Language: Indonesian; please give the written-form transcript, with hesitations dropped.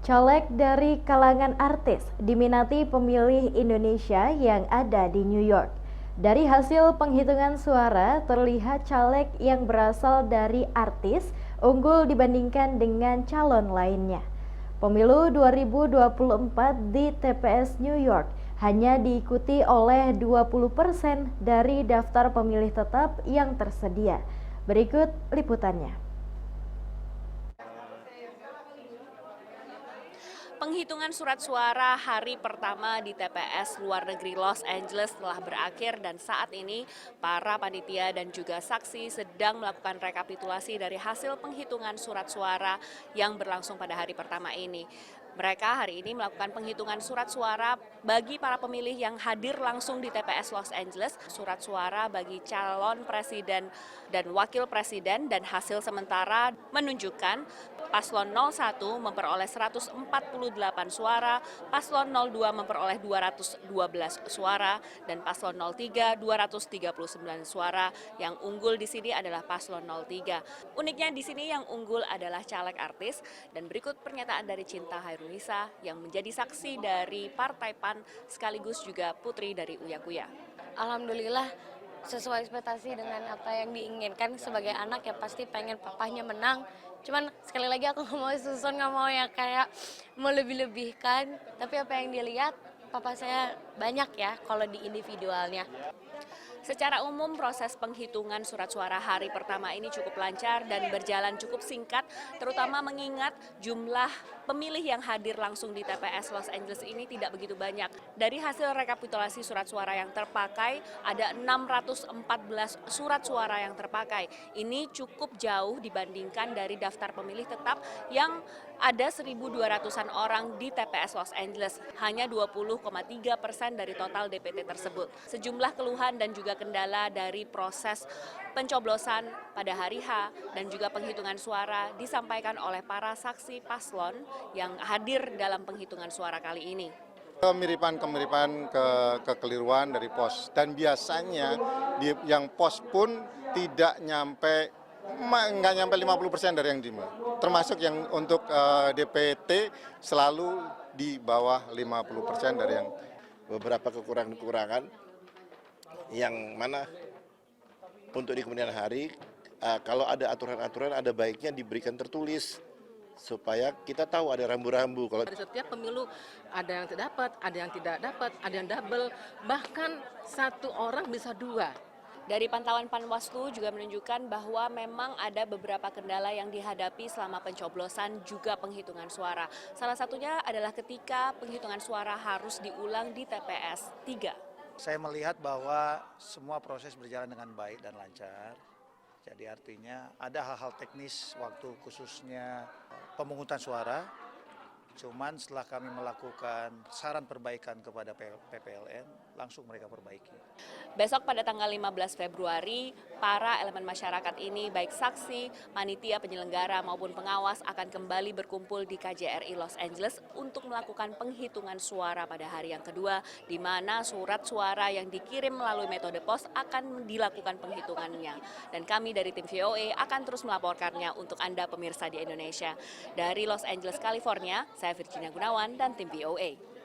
Caleg dari kalangan artis diminati pemilih Indonesia yang ada di New York. Dari hasil penghitungan suara, terlihat caleg yang berasal dari artis unggul dibandingkan dengan calon lainnya. Pemilu 2024 di TPS New York hanya diikuti oleh 20% dari daftar pemilih tetap yang tersedia. Berikut liputannya. Penghitungan surat suara hari pertama di TPS luar negeri Los Angeles telah berakhir dan saat ini para panitia dan juga saksi sedang melakukan rekapitulasi dari hasil penghitungan surat suara yang berlangsung pada hari pertama ini. Mereka hari ini melakukan penghitungan surat suara bagi para pemilih yang hadir langsung di TPS Los Angeles, surat suara bagi calon presiden dan wakil presiden, dan hasil sementara menunjukkan Paslon 01 memperoleh 148 suara, Paslon 02 memperoleh 212 suara, dan Paslon 03 239 suara. Yang unggul di sini adalah Paslon 03. Uniknya di sini yang unggul adalah caleg artis, dan berikut pernyataan dari Cinta Hairunisa yang menjadi saksi dari Partai PAN sekaligus juga putri dari Uya Kuya. Alhamdulillah sesuai ekspektasi dengan apa yang diinginkan. Sebagai anak ya pasti pengen papahnya menang, cuman sekali lagi aku nggak mau susun, nggak mau ya kayak melebih-lebihkan, tapi apa yang dilihat papa saya banyak ya kalau di individualnya. Secara umum proses penghitungan surat suara hari pertama ini cukup lancar dan berjalan cukup singkat, terutama mengingat jumlah pemilih yang hadir langsung di TPS Los Angeles ini tidak begitu banyak. Dari hasil rekapitulasi surat suara yang terpakai, ada 614 surat suara yang terpakai. Ini cukup jauh dibandingkan dari daftar pemilih tetap yang ada 1.200-an orang di TPS Los Angeles, hanya 20,3% dari total DPT tersebut. Sejumlah keluhan dan juga kendala dari proses pencoblosan pada hari H dan juga penghitungan suara disampaikan oleh para saksi paslon yang hadir dalam penghitungan suara kali ini. Kemiripan kekeliruan dari pos, dan biasanya yang pos pun tidak nyampe, nggak nyampe 50% dari yang termasuk yang untuk DPT selalu di bawah 50% dari yang. Beberapa kekurangan yang mana untuk di kemudian hari kalau ada aturan-aturan ada baiknya diberikan tertulis supaya kita tahu ada rambu-rambu. Kalau di setiap pemilu ada yang tidak dapat, ada yang tidak dapat, ada yang double, bahkan satu orang bisa dua. Dari pantauan Panwaslu juga menunjukkan bahwa memang ada beberapa kendala yang dihadapi selama pencoblosan juga penghitungan suara. Salah satunya adalah ketika penghitungan suara harus diulang di TPS 3. Saya melihat bahwa semua proses berjalan dengan baik dan lancar. Jadi artinya ada hal-hal teknis waktu khususnya pemungutan suara. Cuman setelah kami melakukan saran perbaikan kepada PPLN, langsung mereka perbaiki. Besok pada tanggal 15 Februari, para elemen masyarakat ini, baik saksi, panitia penyelenggara maupun pengawas akan kembali berkumpul di KJRI Los Angeles untuk melakukan penghitungan suara pada hari yang kedua, di mana surat suara yang dikirim melalui metode pos akan dilakukan penghitungannya. Dan kami dari tim VOA akan terus melaporkannya untuk Anda pemirsa di Indonesia. Dari Los Angeles, California, saya Virginia Gunawan dan tim VOA.